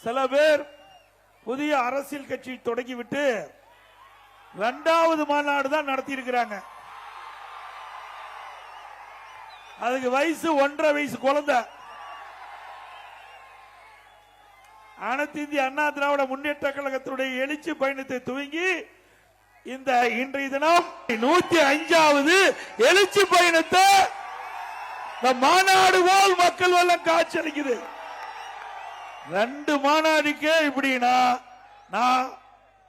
சில பேர் புதிய அரசியல் கட்சி தொடங்கிவிட்டு 2வது மாநாடு தான் நடத்தி இருக்கிறாங்க. அதுக்கு வயசு 1.5 வயசு குழந்தை. அனைத்து இந்திய அண்ணா திராவிட முன்னேற்ற கழகத்தினுடைய எழுச்சி பயணத்தை துவங்கி இந்த இன்றைய தினம் 105வது எழுச்சி பயணத்தை மாநாடு போல் மக்கள் வெள்ளம் காட்சியளிக்குது. 2 மாநாடுக்கே இப்படின்னா நான்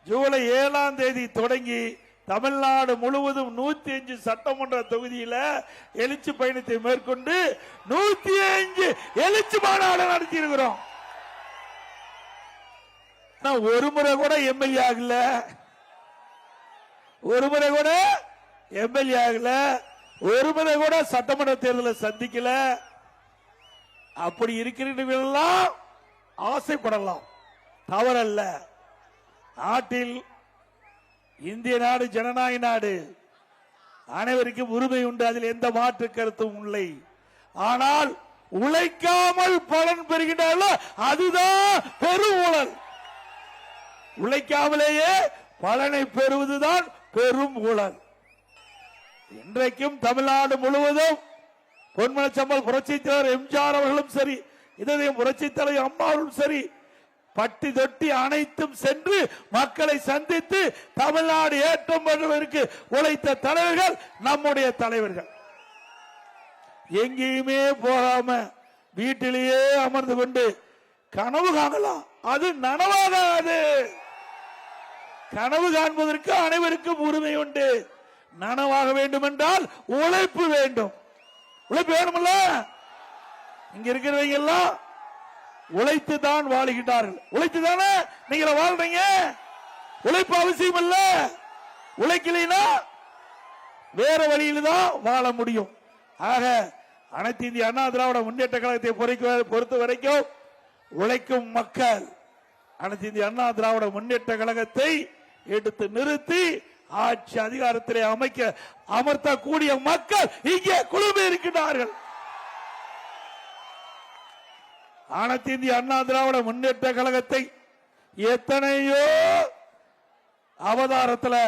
ஜூலை 7ஆம் தேதி தொடங்கி தமிழ்நாடு முழுவதும் 105 சட்டமன்ற தொகுதியில் எழுச்சி பயணத்தை மேற்கொண்டு 105 எழுச்சி மாநாடு நடத்தி இருக்கிறோம். ஒரு முறை கூட எம்எல்ஏ ஆகல, ஒரு முறை கூட எம்எல்ஏ ஆகல, ஒரு முறை கூட சட்டமன்ற தேர்தலை சந்திக்கல. அப்படி இருக்கிறவர்களெல்லாம் ஆசைப்படலாம், தவறல்ல. நாட்டில் இந்திய நாடு ஜனநாயக நாடு, அனைவருக்கும் உரிமை உண்டு, அதில் எந்த மாற்று கருத்தும் இல்லை. ஆனால் உழைக்காமல் பலன் பெறுகின்றார்கள், அதுதான் பெரும் ஊழல். உழைக்காமலேயே பலனை பெறுவதுதான் பெரும் ஊழல். இன்றைக்கும் தமிழ்நாடு முழுவதும் பொன்மனச்சம்பல் புரட்சி தலைவர் எம்ஜிஆர் அவர்களும் சரி, இதயம் புரட்சி தலைவர் அம்மாவும் சரி, பட்டி தொட்டி அனைத்தும் சென்று மக்களை சந்தித்து தமிழ்நாடு ஏற்றம் பெறுவதற்கு உழைத்த தலைவர்கள் நம்முடைய தலைவர்கள். எங்கேயுமே போகாம வீட்டிலேயே அமர்ந்து கொண்டு கனவு காணலாம், அது நனவாகாது. கனவு காண்பதற்கு அனைவருக்கும் உரிமை உண்டு. நனவாக வேண்டும் என்றால் உழைப்பு வேண்டும். உழைப்பு வேணும்ல. இங்க இருக்கிறவங்க எல்லாம் உழைத்து தான் வாழுகின்றார்கள். உழைத்து தானே நீங்க வாழ்றீங்க. உழைப்பு அவசியம் இல்ல. உழைக்கலைன்னா வேற வழியில தான் வாழ முடியும். ஆக அனைத்து இந்திய அண்ணா திராவிட முன்னேற்ற கழகத்தை பொறுத்த வரைக்கும் உழைக்கும் மக்கள் அனைத்து இந்திய அண்ணா திராவிட முன்னேற்ற கழகத்தை எடுத்து நிறுத்தி ஆட்சி அதிகாரத்திலே அமர்த்தக்கூடிய மக்கள் இங்கே குழுமி இருக்கின்றார்கள். அனைத்து இந்திய அண்ணா திராவிட முன்னேற்ற கழகத்தை எத்தனையோ அவதாரத்தில்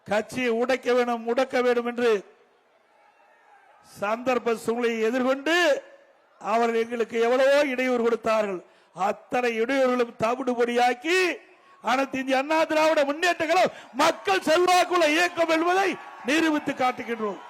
கட்சியை உடைக்க வேண்டும், முடக்க வேண்டும் என்று சந்தர்ப்ப சூழ்நிலையை எதிர்கொண்டு அவர்கள் எங்களுக்கு எவ்வளவோ இடையூறு கொடுத்தார்கள். அத்தனை இடையூறுகளும் தவிடுபடியாக்கி அனைத்து இந்திய அண்ணா திராவிட முன்னேற்ற கழகம் மக்கள் செல்வாக்குள்ள இயக்கம் என்பதை நிரூபித்து காட்டுகின்றோம்.